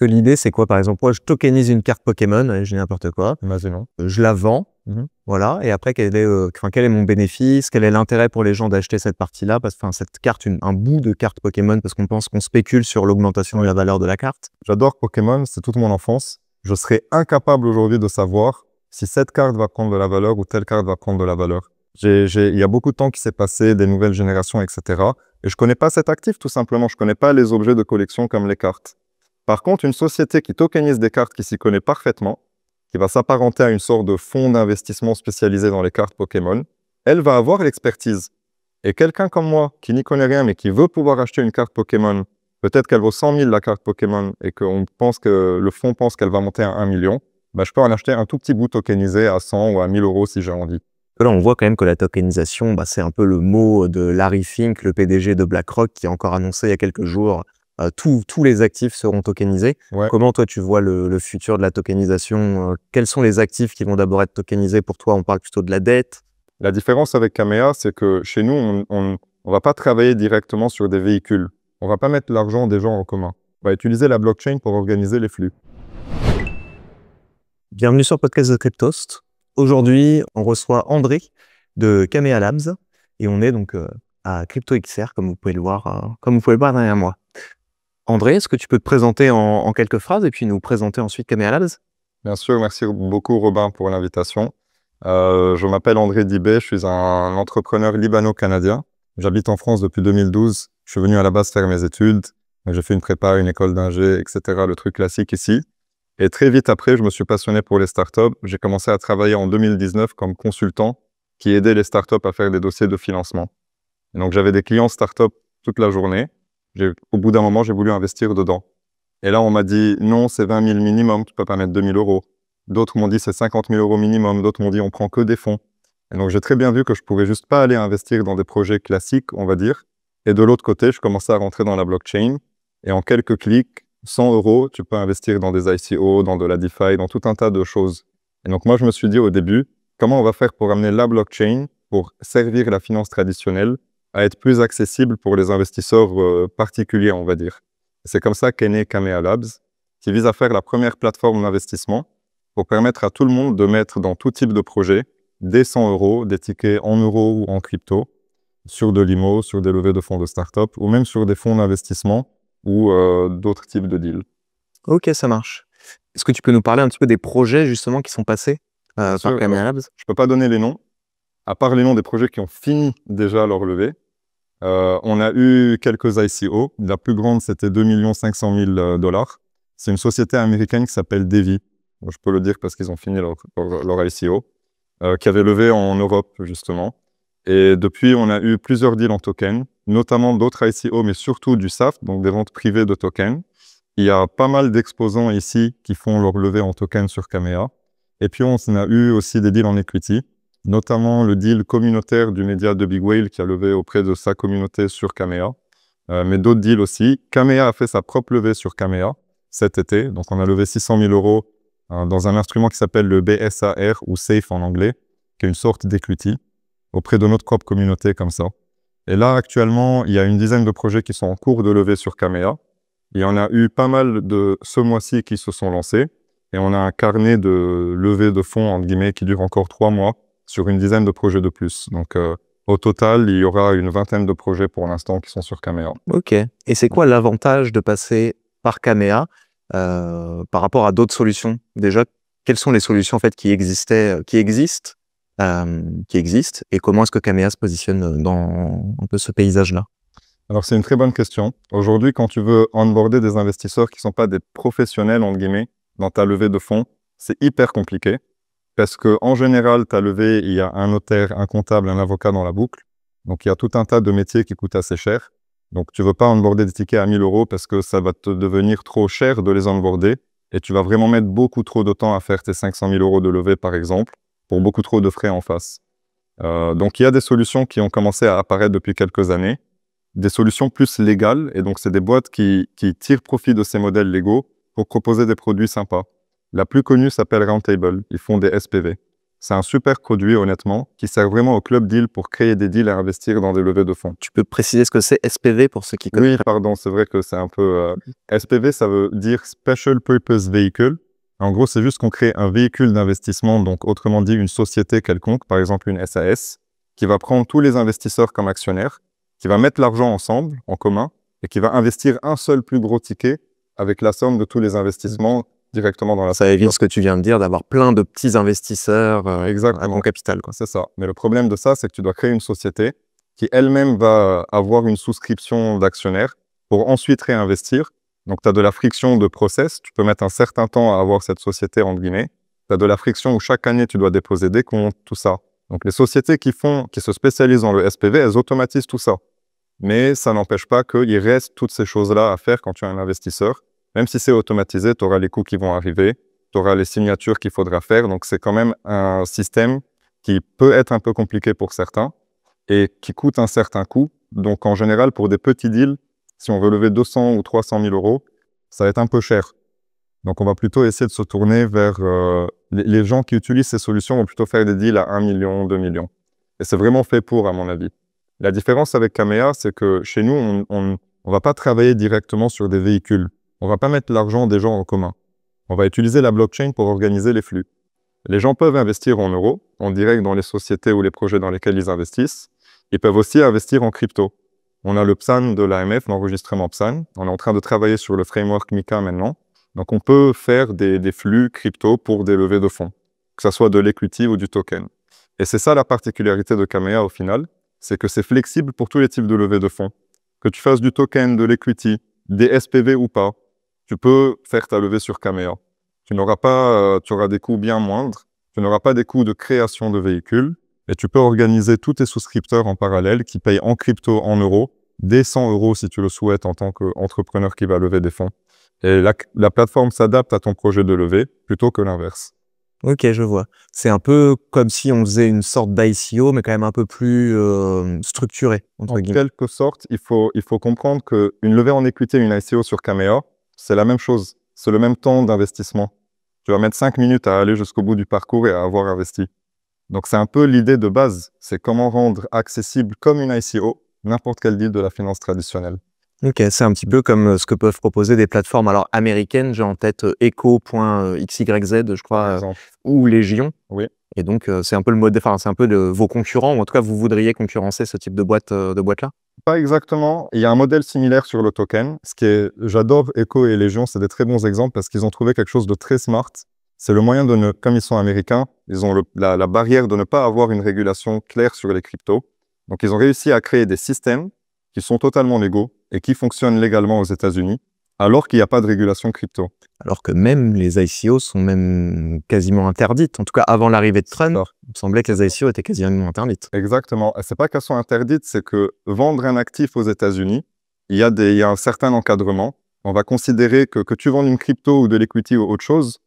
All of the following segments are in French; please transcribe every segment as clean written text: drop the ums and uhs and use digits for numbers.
que l'idée, c'est quoi? Par exemple, moi, je tokenise une carte Pokémon, allez, je dis n'importe quoi. Imaginons. Je la vends, voilà. Et après, quel est mon bénéfice? Quel est l'intérêt pour les gens d'acheter cette partie-là? Parce que cette carte, un bout de carte Pokémon, parce qu'on pense qu'on spécule sur l'augmentation de la valeur de la carte. J'adore Pokémon, c'est toute mon enfance. Je serais incapable aujourd'hui de savoir si cette carte va prendre de la valeur ou telle carte va prendre de la valeur. Il y a beaucoup de temps qui s'est passé, des nouvelles générations, etc. Et je ne connais pas cet actif, tout simplement. Je ne connais pas les objets de collection comme les cartes. Par contre, une société qui tokenise des cartes qui s'y connaît parfaitement, qui va s'apparenter à une sorte de fonds d'investissement spécialisé dans les cartes Pokémon, elle va avoir l'expertise. Et quelqu'un comme moi, qui n'y connaît rien, mais qui veut pouvoir acheter une carte Pokémon, peut-être qu'elle vaut 100 000 la carte Pokémon, et que le fonds pense qu'elle va monter à 1 million, bah, je peux en acheter un tout petit bout tokenisé à 100 ou à 1000 euros si j'ai envie. Là, on voit quand même que la tokenisation, c'est un peu le mot de Larry Fink, le PDG de BlackRock, qui a encore annoncé il y a quelques jours tous les actifs seront tokenisés. Ouais. Comment toi tu vois le futur de la tokenisation? Quels sont les actifs qui vont d'abord être tokenisés pour toi? On parle plutôt de la dette. La différence avec Kamea, c'est que chez nous, on ne va pas travailler directement sur des véhicules. On ne va pas mettre l'argent des gens en commun. On va utiliser la blockchain pour organiser les flux. Bienvenue sur le podcast de Cryptost. Aujourd'hui, on reçoit André de Kamea Labs et on est donc à CryptoXR, comme vous pouvez le voir derrière moi. André, est-ce que tu peux te présenter en quelques phrases et puis nous présenter ensuite Kamea Labs? Bien sûr, merci beaucoup Robin pour l'invitation. Je m'appelle André Dibé, je suis un entrepreneur libano-canadien. J'habite en France depuis 2012. Je suis venu à la base faire mes études. J'ai fait une prépa, une école d'ingé, etc. Le truc classique ici. Et très vite après, je me suis passionné pour les startups. J'ai commencé à travailler en 2019 comme consultant qui aidait les startups à faire des dossiers de financement. Et donc, j'avais des clients startups toute la journée. Au bout d'un moment, j'ai voulu investir dedans. Et là, on m'a dit, non, c'est 20 000 minimum, tu ne peux pas mettre 2 000 euros. D'autres m'ont dit, c'est 50 000 euros minimum. D'autres m'ont dit, on prend que des fonds. Et donc, j'ai très bien vu que je ne pouvais juste pas aller investir dans des projets classiques, on va dire. Et de l'autre côté, je commençais à rentrer dans la blockchain. Et en quelques clics, 100 euros, tu peux investir dans des ICO, dans de la DeFi, dans tout un tas de choses. Et donc, moi, je me suis dit au début, comment on va faire pour amener la blockchain, pour servir la finance traditionnelle, à être plus accessible pour les investisseurs particuliers, on va dire. C'est comme ça qu'est né Kamea Labs, qui vise à faire la première plateforme d'investissement pour permettre à tout le monde de mettre dans tout type de projet des 100 euros, des tickets en euros ou en crypto, sur de l'IMO, sur des levées de fonds de start-up, ou même sur des fonds d'investissement ou d'autres types de deals. Ok, ça marche. Est-ce que tu peux nous parler un petit peu des projets justement qui sont passés par Kamea Labs? Je ne peux pas donner les noms, à part les noms des projets qui ont fini déjà leur levée. On a eu quelques ICO. La plus grande, c'était 2 500 000 $. C'est une société américaine qui s'appelle Devi. Je peux le dire parce qu'ils ont fini leur ICO, qui avait levé en Europe, justement. Et depuis, on a eu plusieurs deals en token, notamment d'autres ICO, mais surtout du SAFT, donc des ventes privées de tokens. Il y a pas mal d'exposants ici qui font leur levée en token sur Kamea. Et puis, on a eu aussi des deals en equity, notamment le deal communautaire du média de Big Whale qui a levé auprès de sa communauté sur Kamea, mais d'autres deals aussi. Kamea a fait sa propre levée sur Kamea cet été, donc on a levé 600 000 euros dans un instrument qui s'appelle le BSAR, ou SAFE en anglais, qui est une sorte d'equity, auprès de notre propre communauté comme ça. Et là, actuellement, il y a une dizaine de projets qui sont en cours de levée sur Kamea. Il y en a eu pas mal ce mois-ci qui se sont lancés, et on a un carnet de levée de fonds, entre guillemets, qui dure encore 3 mois, sur une dizaine de projets de plus. Donc, au total, il y aura une vingtaine de projets pour l'instant qui sont sur Kamea. Ok. Et c'est quoi l'avantage de passer par Kamea par rapport à d'autres solutions? Déjà, quelles sont les solutions en fait qui existent, et comment est-ce que Kamea se positionne dans un peu ce paysage-là? Alors, c'est une très bonne question. Aujourd'hui, quand tu veux onboarder des investisseurs qui ne sont pas des professionnels, entre guillemets, dans ta levée de fonds, c'est hyper compliqué. Parce qu'en général, ta levée, il y a un notaire, un comptable, un avocat dans la boucle. Donc, il y a tout un tas de métiers qui coûtent assez cher. Donc, tu ne veux pas onboarder des tickets à 1 000 euros parce que ça va te devenir trop cher de les onboarder. Et tu vas vraiment mettre beaucoup trop de temps à faire tes 500 000 euros de levée, par exemple, pour beaucoup trop de frais en face. Donc, il y a des solutions qui ont commencé à apparaître depuis quelques années. Des solutions plus légales. Et donc, c'est des boîtes qui tirent profit de ces modèles légaux pour proposer des produits sympas. La plus connue s'appelle Roundtable. Ils font des SPV. C'est un super produit, honnêtement, qui sert vraiment au club deal pour créer des deals et investir dans des levées de fonds. Tu peux préciser ce que c'est SPV pour ceux qui connaissent? Oui, pardon, c'est vrai que c'est un peu... SPV, ça veut dire Special Purpose Vehicle. En gros, c'est juste qu'on crée un véhicule d'investissement, donc autrement dit une société quelconque, par exemple une SAS, qui va prendre tous les investisseurs comme actionnaires, qui va mettre l'argent ensemble, en commun, et qui va investir un seul plus gros ticket avec la somme de tous les investissements directement dans la Ça évite ce que tu viens de dire, d'avoir plein de petits investisseurs à bon capital, quoi. C'est ça. Mais le problème de ça, c'est que tu dois créer une société qui elle-même va avoir une souscription d'actionnaires pour ensuite réinvestir. Donc, tu as de la friction de process. Tu peux mettre un certain temps à avoir cette société, entre guillemets. Tu as de la friction où chaque année, tu dois déposer des comptes, tout ça. Donc, les sociétés qui se spécialisent dans le SPV, elles automatisent tout ça. Mais ça n'empêche pas qu'il reste toutes ces choses-là à faire quand tu es un investisseur. Même si c'est automatisé, tu auras les coûts qui vont arriver, tu auras les signatures qu'il faudra faire. Donc, c'est quand même un système qui peut être un peu compliqué pour certains et qui coûte un certain coût. Donc, en général, pour des petits deals, si on veut lever 200 ou 300 000 euros, ça va être un peu cher. Donc, on va plutôt essayer de se tourner vers... les gens qui utilisent ces solutions vont plutôt faire des deals à 1 million, 2 millions. Et c'est vraiment fait pour, à mon avis. La différence avec Kamea, c'est que chez nous, on ne va pas travailler directement sur des véhicules. On ne va pas mettre l'argent des gens en commun. On va utiliser la blockchain pour organiser les flux. Les gens peuvent investir en euros, en direct dans les sociétés ou les projets dans lesquels ils investissent. Ils peuvent aussi investir en crypto. On a le PSAN de l'AMF, l'enregistrement PSAN. On est en train de travailler sur le framework MiCA maintenant. Donc, on peut faire des flux crypto pour des levées de fonds, que ce soit de l'equity ou du token. Et c'est ça la particularité de Kamea au final, c'est que c'est flexible pour tous les types de levées de fonds. Que tu fasses du token, de l'equity, des SPV ou pas, tu peux faire ta levée sur Kamea. Tu auras des coûts bien moindres, tu n'auras pas des coûts de création de véhicules, et tu peux organiser tous tes souscripteurs en parallèle qui payent en crypto, en euros, des 100 euros si tu le souhaites en tant qu'entrepreneur qui va lever des fonds. Et la plateforme s'adapte à ton projet de levée plutôt que l'inverse. Ok, je vois. C'est un peu comme si on faisait une sorte d'ICO, mais quand même un peu plus structuré, entre guillemets. En quelque sorte, il faut comprendre qu'une levée en equity et une ICO sur Kamea, c'est la même chose. C'est le même temps d'investissement. Tu vas mettre 5 minutes à aller jusqu'au bout du parcours et à avoir investi. Donc, c'est un peu l'idée de base. C'est comment rendre accessible comme une ICO n'importe quel deal de la finance traditionnelle. Ok, c'est un petit peu comme ce que peuvent proposer des plateformes américaines. J'ai en tête echo.xyz, je crois, ou Légion. Oui. Et donc, c'est un peu le modèle, c'est un peu de vos concurrents, ou en tout cas, vous voudriez concurrencer ce type de boîte-là? Pas exactement. Il y a un modèle similaire sur le token. J'adore Echo et Légion, c'est des très bons exemples parce qu'ils ont trouvé quelque chose de très smart. C'est le moyen comme ils sont américains, ils ont la barrière de ne pas avoir une régulation claire sur les cryptos. Donc, ils ont réussi à créer des systèmes qui sont totalement légaux et qui fonctionnent légalement aux États-Unis, alors qu'il n'y a pas de régulation crypto. Alors que même les ICO sont même quasiment interdites. En tout cas, avant l'arrivée de Trump, il me semblait que les ICO étaient quasiment interdites. Exactement. C'est pas qu'elles sont interdites, c'est que vendre un actif aux États-Unis, il y a un certain encadrement. On va considérer que tu vends une crypto ou de l'equity ou autre chose,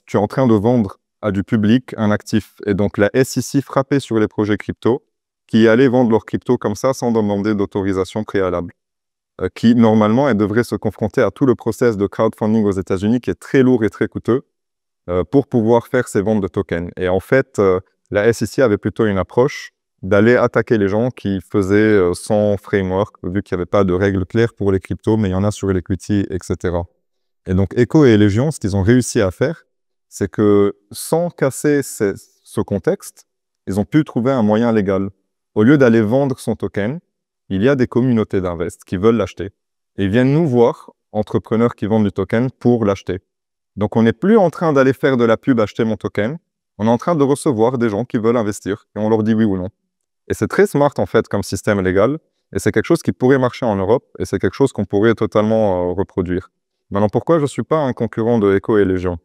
tu es en train de vendre à du public un actif. Et donc, la SEC frappait sur les projets crypto qui allaient vendre leurs cryptos comme ça sans demander d'autorisation préalable. Qui, normalement, elle devrait se confronter à tout le process de crowdfunding aux États-Unis qui est très lourd et très coûteux pour pouvoir faire ces ventes de tokens. Et en fait, la SEC avait plutôt une approche d'aller attaquer les gens qui faisaient sans framework, vu qu'il n'y avait pas de règles claires pour les cryptos, mais il y en a sur l'equity, etc. Et donc, Echo et Légion, ce qu'ils ont réussi à faire, c'est que sans casser ce contexte, ils ont pu trouver un moyen légal. Au lieu d'aller vendre son token, il y a des communautés d'invest qui veulent l'acheter. Et ils viennent nous voir, entrepreneurs qui vendent du token, pour l'acheter. Donc, on n'est plus en train d'aller faire de la pub, acheter mon token. On est en train de recevoir des gens qui veulent investir et on leur dit oui ou non. Et c'est très smart, en fait, comme système légal. Et c'est quelque chose qui pourrait marcher en Europe et c'est quelque chose qu'on pourrait totalement reproduire. Maintenant, pourquoi je ne suis pas un concurrent de Echo et Légion?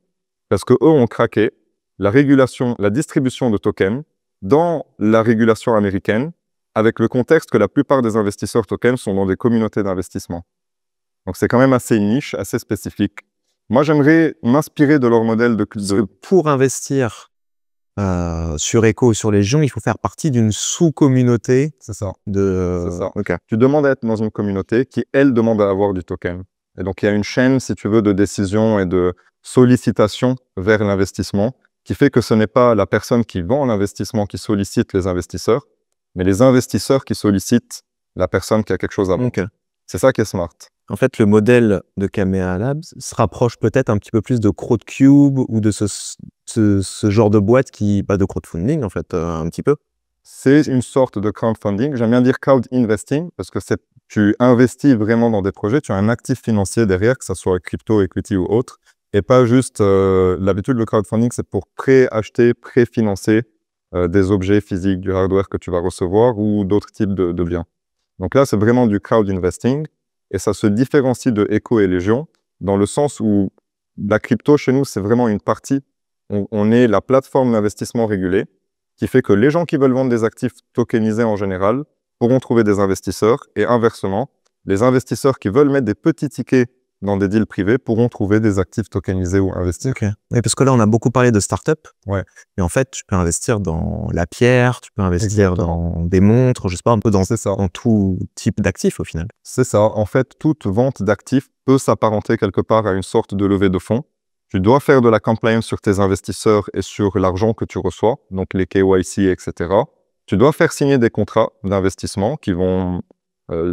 Parce qu'eux ont craqué la régulation, la distribution de tokens dans la régulation américaine, avec le contexte que la plupart des investisseurs tokens sont dans des communautés d'investissement. Donc, c'est quand même assez niche, assez spécifique. Moi, j'aimerais m'inspirer de leur modèle Pour investir sur Echo ou sur Légion, il faut faire partie d'une sous-communauté. C'est ça. C'est ça. Okay. Tu demandes à être dans une communauté qui, elle, demande à avoir du token. Et donc, il y a une chaîne, si tu veux, de décision et de sollicitation vers l'investissement qui fait que ce n'est pas la personne qui vend l'investissement qui sollicite les investisseurs, mais les investisseurs qui sollicitent la personne qui a quelque chose à vendre. Ok. C'est ça qui est smart. En fait, le modèle de Kamea Labs se rapproche peut-être un petit peu plus de CrowdCube ou de ce genre de boîte de crowdfunding, en fait, un petit peu. C'est une sorte de crowdfunding. J'aime bien dire crowd investing parce que tu investis vraiment dans des projets, tu as un actif financier derrière, que ce soit crypto, equity ou autre, et pas juste, l'habitude, le crowdfunding, c'est pour pré-acheter, pré-financer des objets physiques, du hardware que tu vas recevoir ou d'autres types de biens. Donc là, c'est vraiment du crowd investing et ça se différencie de Echo et Légion dans le sens où la crypto, chez nous, c'est vraiment une partie. On est la plateforme d'investissement régulée qui fait que les gens qui veulent vendre des actifs tokenisés en général pourront trouver des investisseurs et inversement, les investisseurs qui veulent mettre des petits tickets dans des deals privés pourront trouver des actifs tokenisés ou investir. Ok. Oui, parce que là, on a beaucoup parlé de start-up. Ouais. Mais en fait, tu peux investir dans la pierre, tu peux investir Exactement. dans des montres, je sais pas, un peu C'est ça. dans tout type d'actifs au final. C'est ça. En fait, toute vente d'actifs peut s'apparenter quelque part à une sorte de levée de fonds. Tu dois faire de la compliance sur tes investisseurs et sur l'argent que tu reçois, donc les KYC, etc. Tu dois faire signer des contrats d'investissement qui vont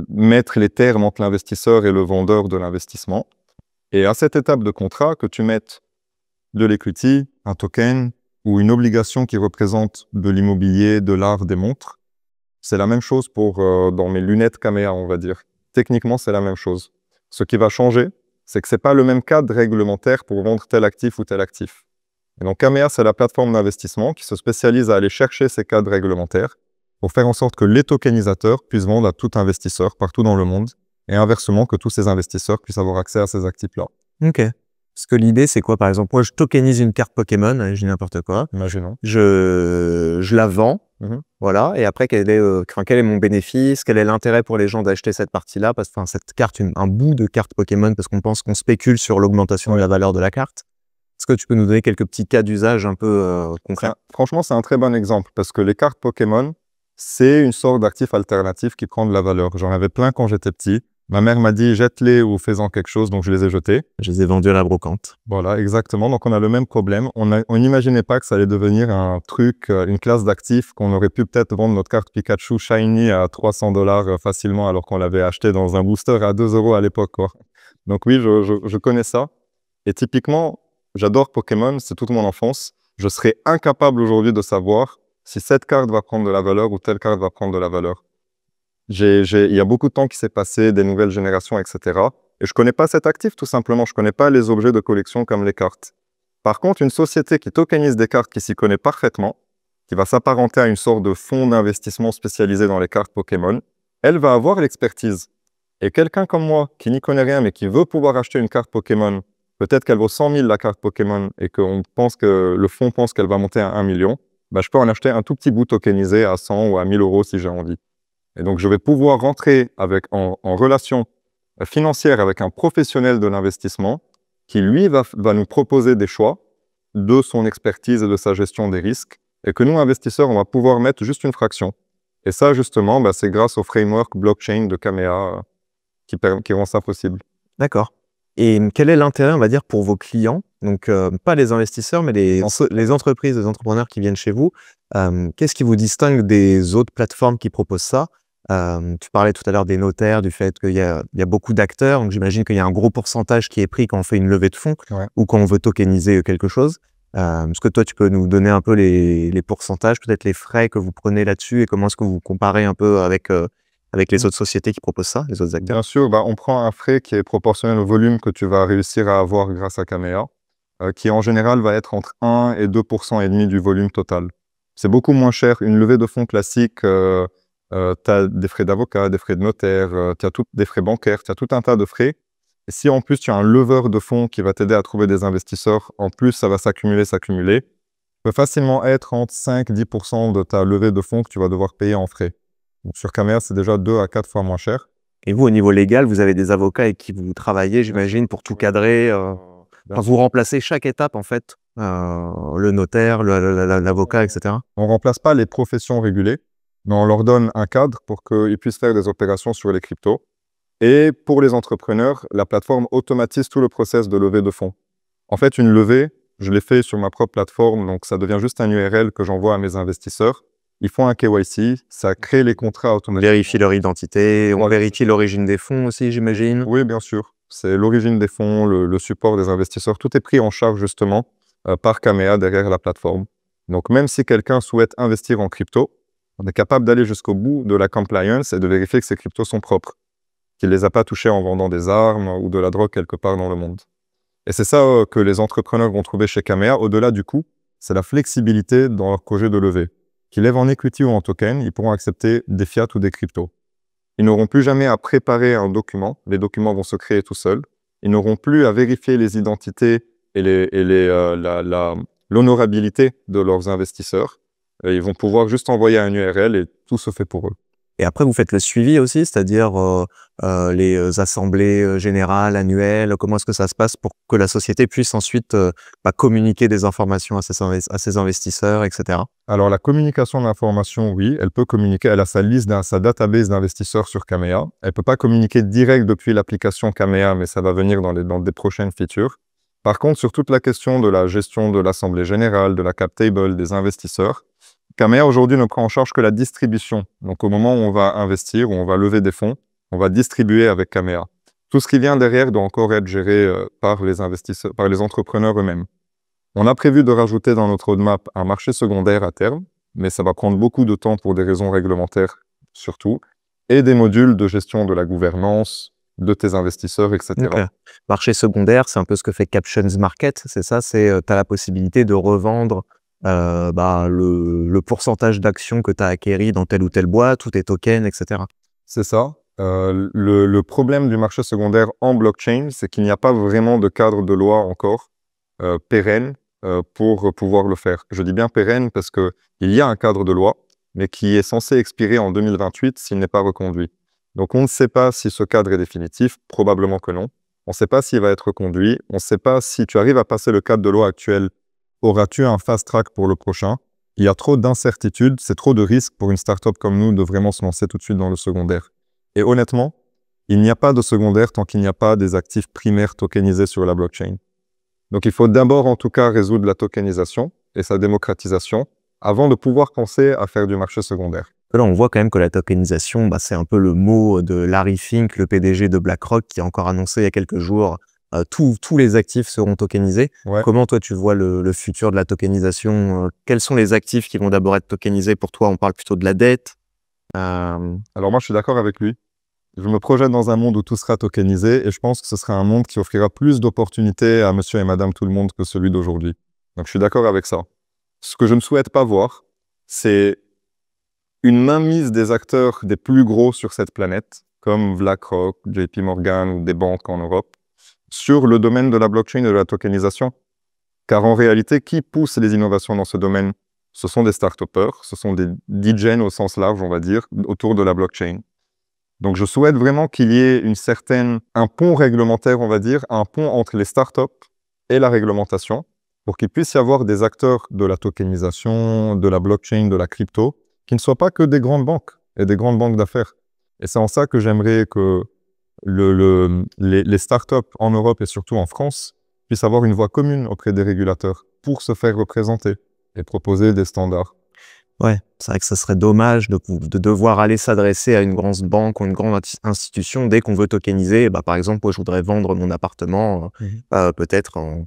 mettre les termes entre l'investisseur et le vendeur de l'investissement. Et à cette étape de contrat, que tu mettes de l'equity, un token ou une obligation qui représente de l'immobilier, de l'art, des montres, c'est la même chose pour dans mes lunettes Kamea, on va dire. Techniquement, c'est la même chose. Ce qui va changer, c'est que ce n'est pas le même cadre réglementaire pour vendre tel actif ou tel actif. Et donc, Kamea, c'est la plateforme d'investissement qui se spécialise à aller chercher ces cadres réglementaires pour faire en sorte que les tokenisateurs puissent vendre à tout investisseur partout dans le monde et inversement, que tous ces investisseurs puissent avoir accès à ces actifs-là. Ok. Parce que l'idée, c'est quoi, par exemple? Moi, je tokenise une carte Pokémon, je dis n'importe quoi. Imaginons. Je la vends, voilà. Et après, quel est mon bénéfice? Quel est l'intérêt pour les gens d'acheter cette partie-là? Parce que cette carte, un bout de carte Pokémon, parce qu'on pense qu'on spécule sur l'augmentation de la valeur de la carte. Est-ce que tu peux nous donner quelques petits cas d'usage un peu concrets? Franchement, c'est un très bon exemple parce que les cartes Pokémon, c'est une sorte d'actif alternatif qui prend de la valeur. J'en avais plein quand j'étais petit. Ma mère m'a dit jette-les ou fais-en quelque chose, donc je les ai jetés. Je les ai vendus à la brocante. Voilà, exactement. Donc on a le même problème. On n'imaginait pas que ça allait devenir un truc, une classe d'actifs qu'on aurait pu peut-être vendre notre carte Pikachu Shiny à 300 $ facilement alors qu'on l'avait acheté dans un booster à 2 € à l'époque, quoi. Donc oui, je connais ça. Et typiquement, j'adore Pokémon, c'est toute mon enfance. Je serais incapable aujourd'hui de savoir si cette carte va prendre de la valeur ou telle carte va prendre de la valeur. Il y a beaucoup de temps qui s'est passé, des nouvelles générations, etc. Et je ne connais pas cet actif, tout simplement. Je ne connais pas les objets de collection comme les cartes. Par contre, une société qui tokenise des cartes qui s'y connaît parfaitement, qui va s'apparenter à une sorte de fonds d'investissement spécialisé dans les cartes Pokémon, elle va avoir l'expertise. Et quelqu'un comme moi, qui n'y connaît rien, mais qui veut pouvoir acheter une carte Pokémon, peut-être qu'elle vaut 100 000 la carte Pokémon, et que le fonds pense qu'elle va monter à 1 million, bah, je peux en acheter un tout petit bout tokenisé à 100 ou à 1000 € si j'ai envie. Et donc, je vais pouvoir rentrer en relation financière avec un professionnel de l'investissement qui, lui, va nous proposer des choix de son expertise et de sa gestion des risques et que nous, investisseurs, on va pouvoir mettre juste une fraction. Et ça, justement, bah, c'est grâce au framework blockchain de Kamea qui rend ça possible. D'accord. Et quel est l'intérêt, on va dire, pour vos clients? Donc, pas les investisseurs, mais les entreprises, les entrepreneurs qui viennent chez vous. Qu'est-ce qui vous distingue des autres plateformes qui proposent ça? Tu parlais tout à l'heure des notaires, du fait qu'il y a beaucoup d'acteurs, donc j'imagine qu'il y a un gros pourcentage qui est pris quand on fait une levée de fonds ou quand on veut tokeniser quelque chose. Est-ce que toi, tu peux nous donner un peu les pourcentages, peut-être les frais que vous prenez là-dessus et comment est-ce que vous comparez un peu avec les autres sociétés qui proposent ça, les autres acteurs? Bien sûr, bah, on prend un frais qui est proportionnel au volume que tu vas réussir à avoir grâce à Kamea, qui en général va être entre 1 et 2% et demi du volume total. C'est beaucoup moins cher. Une levée de fonds classique, tu as des frais d'avocat, des frais de notaire, tu as des frais bancaires, tu as tout un tas de frais. Et si en plus tu as un leveur de fonds qui va t'aider à trouver des investisseurs, en plus ça va s'accumuler. Ça peut facilement être entre 5-10% de ta levée de fonds que tu vas devoir payer en frais. Donc, sur Kamea, c'est déjà 2 à 4 fois moins cher. Et vous, au niveau légal, vous avez des avocats avec qui vous travaillez, j'imagine, pour tout cadrer. Vous remplacez chaque étape, en fait, le notaire, l'avocat, etc. On ne remplace pas les professions régulées, mais on leur donne un cadre pour qu'ils puissent faire des opérations sur les cryptos. Et pour les entrepreneurs, la plateforme automatise tout le process de levée de fonds. En fait, une levée, Je l'ai fait sur ma propre plateforme, donc ça devient juste un URL que j'envoie à mes investisseurs. Ils font un KYC, ça crée les contrats On automatiquement. vérifie leur identité, on Voilà. vérifie l'origine des fonds aussi, j'imagine. Oui, bien sûr. C'est l'origine des fonds, le support des investisseurs. Tout est pris en charge justement par Kamea derrière la plateforme. Donc même si quelqu'un souhaite investir en crypto, on est capable d'aller jusqu'au bout de la compliance et de vérifier que ces cryptos sont propres, qu'il ne les a pas touchés en vendant des armes ou de la drogue quelque part dans le monde. Et c'est ça que les entrepreneurs vont trouver chez Kamea. Au-delà du coût, c'est la flexibilité dans leur projet de levée. Qu'ils lèvent en equity ou en token, ils pourront accepter des fiat ou des cryptos. Ils n'auront plus jamais à préparer un document. Les documents vont se créer tout seuls. Ils n'auront plus à vérifier les identités et l'honorabilité de leurs investisseurs. Ils vont pouvoir juste envoyer un URL et tout se fait pour eux. Et après, vous faites le suivi aussi, c'est-à-dire les assemblées générales, annuelles. Comment est-ce que ça se passe pour que la société puisse ensuite communiquer des informations à ses investisseurs, etc. Alors, la communication d'informations, oui, elle peut communiquer. Elle a sa liste, sa database d'investisseurs sur Kamea. Elle ne peut pas communiquer direct depuis l'application Kamea, mais ça va venir dans des prochaines features. Par contre, sur toute la question de la gestion de l'assemblée générale, de la cap table, des investisseurs, Kamea aujourd'hui ne prend en charge que la distribution. Donc au moment où on va investir, où on va lever des fonds, on va distribuer avec Kamea. Tout ce qui vient derrière doit encore être géré par les investisseurs, par les entrepreneurs eux-mêmes. On a prévu de rajouter dans notre roadmap un marché secondaire à terme, mais ça va prendre beaucoup de temps pour des raisons réglementaires surtout, et des modules de gestion de la gouvernance, de tes investisseurs, etc. Okay. Marché secondaire, c'est un peu ce que fait Captions Market, c'est ça, tu as la possibilité de revendre le pourcentage d'actions que tu as acquéri dans telle ou telle boîte, ou tes tokens, etc. C'est ça. Le problème du marché secondaire en blockchain, c'est qu'il n'y a pas vraiment de cadre de loi encore pérenne pour pouvoir le faire. Je dis bien pérenne parce qu'il y a un cadre de loi, mais qui est censé expirer en 2028 s'il n'est pas reconduit. Donc on ne sait pas si ce cadre est définitif, probablement que non. On ne sait pas s'il va être reconduit. On ne sait pas si tu arrives à passer le cadre de loi actuel. Auras-tu un fast track pour le prochain? Il y a trop d'incertitudes, c'est trop de risques pour une startup comme nous de vraiment se lancer tout de suite dans le secondaire. Et honnêtement, il n'y a pas de secondaire tant qu'il n'y a pas des actifs primaires tokenisés sur la blockchain. Donc il faut d'abord en tout cas résoudre la tokenisation et sa démocratisation avant de pouvoir penser à faire du marché secondaire. Là, on voit quand même que la tokenisation, c'est un peu le mot de Larry Fink, le PDG de BlackRock, qui a encore annoncé il y a quelques jours tous les actifs seront tokenisés. Ouais. Comment toi tu vois le futur de la tokenisation? Quels sont les actifs qui vont d'abord être tokenisés pour toi? On parle plutôt de la dette. Alors moi je suis d'accord avec lui. Je me projette dans un monde où tout sera tokenisé et je pense que ce sera un monde qui offrira plus d'opportunités à monsieur et madame tout le monde que celui d'aujourd'hui. Donc je suis d'accord avec ça. Ce que je ne souhaite pas voir, c'est une mainmise des acteurs des plus gros sur cette planète, comme BlackRock, JP Morgan ou des banques en Europe, sur le domaine de la blockchain et de la tokenisation. Car en réalité, qui pousse les innovations dans ce domaine? Ce sont des start-upers, ce sont des DJs au sens large, on va dire, autour de la blockchain. Donc je souhaite vraiment qu'il y ait un pont réglementaire, on va dire, un pont entre les startups et la réglementation, pour qu'il puisse y avoir des acteurs de la tokenisation, de la blockchain, de la crypto, qui ne soient pas que des grandes banques et des grandes banques d'affaires. Et c'est en ça que j'aimerais que les startups en Europe et surtout en France puissent avoir une voix commune auprès des régulateurs pour se faire représenter et proposer des standards. Ouais, c'est vrai que ça serait dommage de devoir aller s'adresser à une grande banque ou une grande institution dès qu'on veut tokeniser. Par exemple, moi, je voudrais vendre mon appartement, peut-être en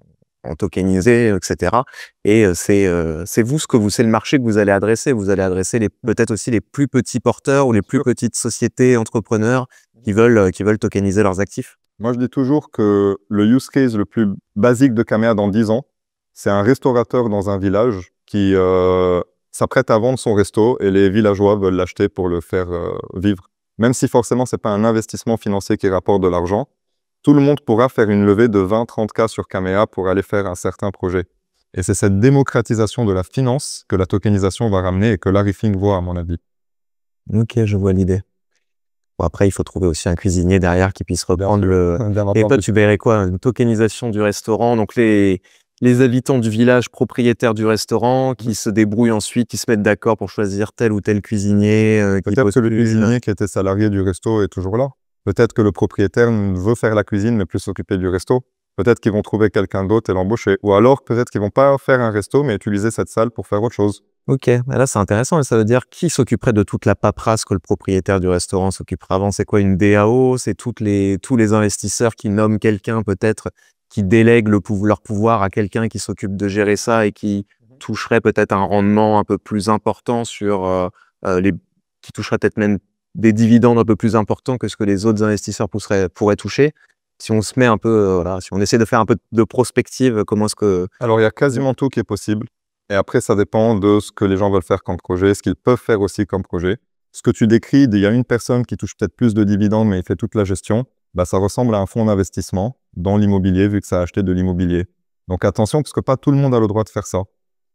tokenisé, etc. Et c'est le marché que vous allez adresser. Vous allez adresser peut-être aussi les plus petits porteurs ou les plus petites sociétés entrepreneurs qui veulent tokeniser leurs actifs. Moi, je dis toujours que le use case le plus basique de Kamea dans 10 ans, c'est un restaurateur dans un village qui s'apprête à vendre son resto et les villageois veulent l'acheter pour le faire vivre. Même si forcément, ce n'est pas un investissement financier qui rapporte de l'argent, tout le monde pourra faire une levée de 20-30K sur Kamea pour aller faire un certain projet. Et c'est cette démocratisation de la finance que la tokenisation va ramener et que Larry Fink voit, à mon avis. Ok, je vois l'idée. Bon, après, il faut trouver aussi un cuisinier derrière qui puisse reprendre Et toi, tu verrais quoi? Une tokenisation du restaurant, donc les habitants du village propriétaires du restaurant qui se débrouillent ensuite, qui se mettent d'accord pour choisir tel ou tel cuisinier. Peut-être que le cuisinier qui était salarié du resto est toujours là. Peut-être que le propriétaire veut faire la cuisine mais plus s'occuper du resto. Peut-être qu'ils vont trouver quelqu'un d'autre et l'embaucher. Ou alors, peut-être qu'ils vont pas faire un resto, mais utiliser cette salle pour faire autre chose. Ok, bah là c'est intéressant. Et ça veut dire qui s'occuperait de toute la paperasse que le propriétaire du restaurant s'occuperait avant? C'est quoi une DAO? C'est tous les investisseurs qui nomment quelqu'un peut-être, qui délèguent leur pouvoir à quelqu'un qui s'occupe de gérer ça et qui toucherait peut-être un rendement un peu plus important sur qui toucherait peut-être même des dividendes un peu plus importants que ce que les autres investisseurs pourraient toucher. Si on se met un peu, voilà, si on essaie de faire un peu de prospective, comment est-ce que... Alors, il y a quasiment tout qui est possible. Et après, ça dépend de ce que les gens veulent faire comme projet, ce qu'ils peuvent faire aussi comme projet. Ce que tu décris, il y a une personne qui touche peut-être plus de dividendes, mais il fait toute la gestion. Bah, ça ressemble à un fonds d'investissement dans l'immobilier, vu que ça a acheté de l'immobilier. Donc attention, parce que pas tout le monde a le droit de faire ça.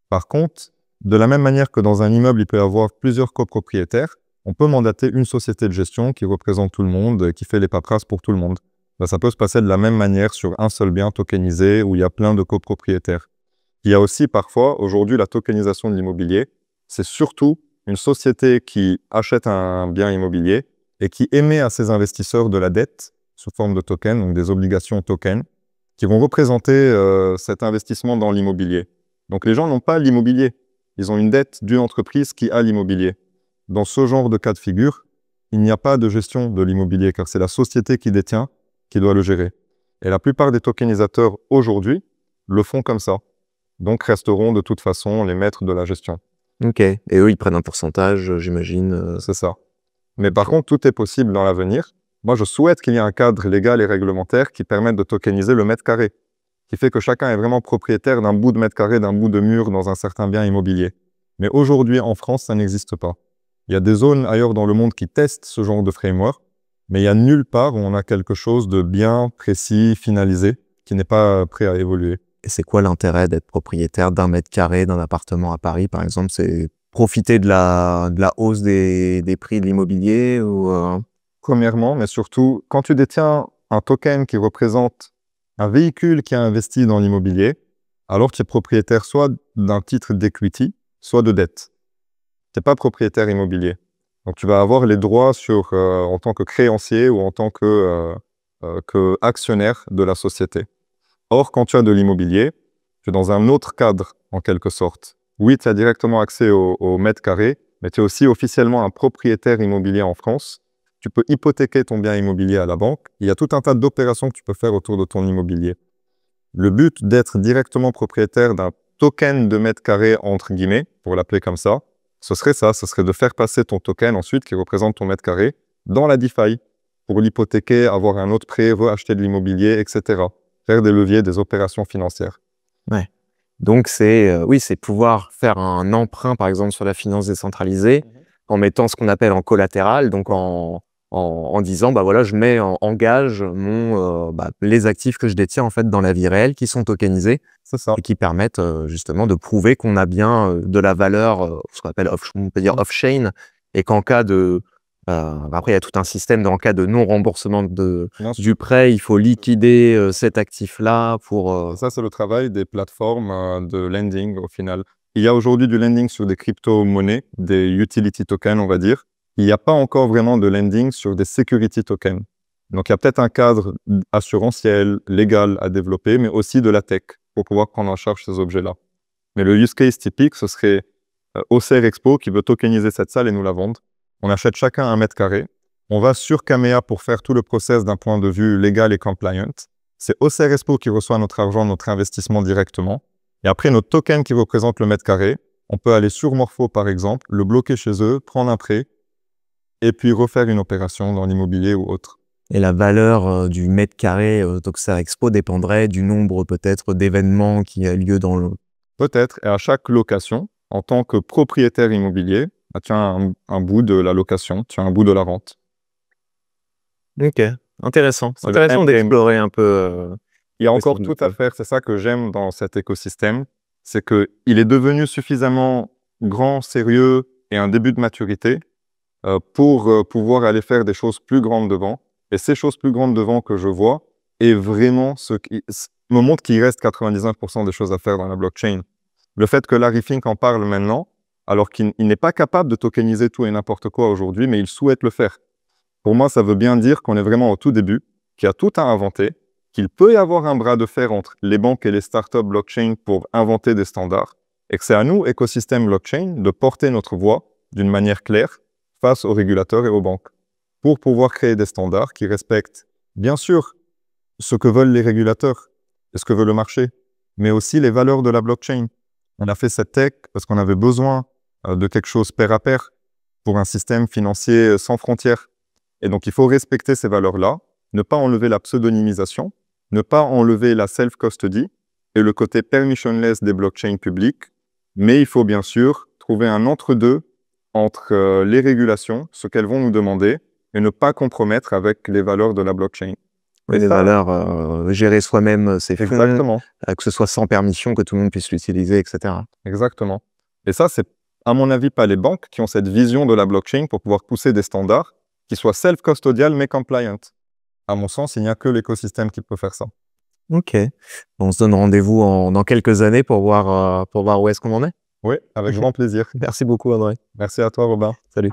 Par contre, de la même manière que dans un immeuble, il peut y avoir plusieurs copropriétaires, on peut mandater une société de gestion qui représente tout le monde, qui fait les paperasses pour tout le monde. Bah, ça peut se passer de la même manière sur un seul bien tokenisé où il y a plein de copropriétaires. Il y a aussi parfois, aujourd'hui, la tokenisation de l'immobilier. C'est surtout une société qui achète un bien immobilier et qui émet à ses investisseurs de la dette sous forme de tokens, donc des obligations tokens, qui vont représenter cet investissement dans l'immobilier. Donc les gens n'ont pas l'immobilier, ils ont une dette d'une entreprise qui a l'immobilier. Dans ce genre de cas de figure, il n'y a pas de gestion de l'immobilier car c'est la société qui détient qui doit le gérer. Et la plupart des tokenisateurs aujourd'hui le font comme ça. Donc resteront de toute façon les maîtres de la gestion. Ok, et eux ils prennent un pourcentage, j'imagine. C'est ça. Mais par contre, tout est possible dans l'avenir. Moi, je souhaite qu'il y ait un cadre légal et réglementaire qui permette de tokeniser le mètre carré, qui fait que chacun est vraiment propriétaire d'un bout de mètre carré, d'un bout de mur dans un certain bien immobilier. Mais aujourd'hui, en France, ça n'existe pas. Il y a des zones ailleurs dans le monde qui testent ce genre de framework, mais il n'y a nulle part où on a quelque chose de bien précis, finalisé, qui n'est pas prêt à évoluer. Et c'est quoi l'intérêt d'être propriétaire d'un mètre carré d'un appartement à Paris, par exemple? C'est profiter de la hausse des prix de l'immobilier ou Premièrement, mais surtout, quand tu détiens un token qui représente un véhicule qui a investi dans l'immobilier, alors tu es propriétaire soit d'un titre d'equity, soit de dette. Tu n'es pas propriétaire immobilier. Donc tu vas avoir les droits sur, en tant que créancier ou en tant que actionnaire de la société. Or, quand tu as de l'immobilier, tu es dans un autre cadre, en quelque sorte. Oui, tu as directement accès au mètre carré, mais tu es aussi officiellement un propriétaire immobilier en France. Tu peux hypothéquer ton bien immobilier à la banque. Il y a tout un tas d'opérations que tu peux faire autour de ton immobilier. Le but d'être directement propriétaire d'un token de mètre carré, entre guillemets, pour l'appeler comme ça, ce serait ça. Ce serait de faire passer ton token ensuite, qui représente ton mètre carré, dans la DeFi, pour l'hypothéquer, avoir un autre prêt, reacheter de l'immobilier, etc. Faire des leviers, des opérations financières. Ouais. Donc c'est oui, c'est pouvoir faire un emprunt, par exemple, sur la finance décentralisée, en mettant ce qu'on appelle en collatéral, donc en disant, bah voilà, je mets en gage les actifs que je détiens en fait dans la vie réelle, qui sont tokenisés C'est ça. et qui permettent justement de prouver qu'on a bien de la valeur, ce qu'on appelle on peut dire off-chain, et qu'en cas de après il y a tout un système en cas de non-remboursement du prêt, il faut liquider cet actif-là pour... Ça, c'est le travail des plateformes de lending au final. Il y a aujourd'hui du lending sur des crypto-monnaies, des utility tokens, on va dire. Il n'y a pas encore vraiment de lending sur des security tokens. Donc, il y a peut-être un cadre assurantiel, légal à développer, mais aussi de la tech pour pouvoir prendre en charge ces objets-là. Mais le use case typique, ce serait Auxerre Expo qui veut tokeniser cette salle et nous la vendre. On achète chacun un mètre carré. On va sur Kamea pour faire tout le process d'un point de vue légal et compliant. C'est Auxerre Expo qui reçoit notre argent, notre investissement directement. Et après, notre token qui représente le mètre carré, on peut aller sur Morpho, par exemple, le bloquer chez eux, prendre un prêt, et puis refaire une opération dans l'immobilier ou autre. Et la valeur du mètre carré d'Auxerre Expo dépendrait du nombre peut-être d'événements qui a lieu dans le... Peut-être, et à chaque location, en tant que propriétaire immobilier, bah, tu as un bout de la location, tu as un bout de la rente. Ok, intéressant. C'est intéressant d'explorer un peu... Il y a encore tout à faire, c'est ça que j'aime dans cet écosystème, c'est qu'il est devenu suffisamment grand, sérieux et un début de maturité pour pouvoir aller faire des choses plus grandes devant. Et ces choses plus grandes devant que je vois est vraiment ce qui me montre qu'il reste 99% des choses à faire dans la blockchain. Le fait que Larry Fink en parle maintenant, alors qu'il n'est pas capable de tokeniser tout et n'importe quoi aujourd'hui, mais il souhaite le faire. Pour moi, ça veut bien dire qu'on est vraiment au tout début, qu'il y a tout à inventer, qu'il peut y avoir un bras de fer entre les banques et les startups blockchain pour inventer des standards, et que c'est à nous, écosystème blockchain, de porter notre voix d'une manière claire face aux régulateurs et aux banques, pour pouvoir créer des standards qui respectent, bien sûr, ce que veulent les régulateurs et ce que veut le marché, mais aussi les valeurs de la blockchain. On a fait cette tech parce qu'on avait besoin de quelque chose pair à pair pour un système financier sans frontières. Et donc, il faut respecter ces valeurs-là, ne pas enlever la pseudonymisation, ne pas enlever la self-custody et le côté permissionless des blockchains publiques, mais il faut bien sûr trouver un entre-deux entre les régulations, ce qu'elles vont nous demander, et ne pas compromettre avec les valeurs de la blockchain. Oui, les valeurs, gérer soi-même ses fonds, Exactement. Que ce soit sans permission, que tout le monde puisse l'utiliser, etc. Exactement. Et ça, c'est, à mon avis, pas les banques qui ont cette vision de la blockchain pour pouvoir pousser des standards qui soient self-custodial mais compliant. À mon sens, il n'y a que l'écosystème qui peut faire ça. Ok. On se donne rendez-vous dans quelques années pour voir où est-ce qu'on en est. Oui, avec grand plaisir. Merci beaucoup, André. Merci à toi, Robin. Salut.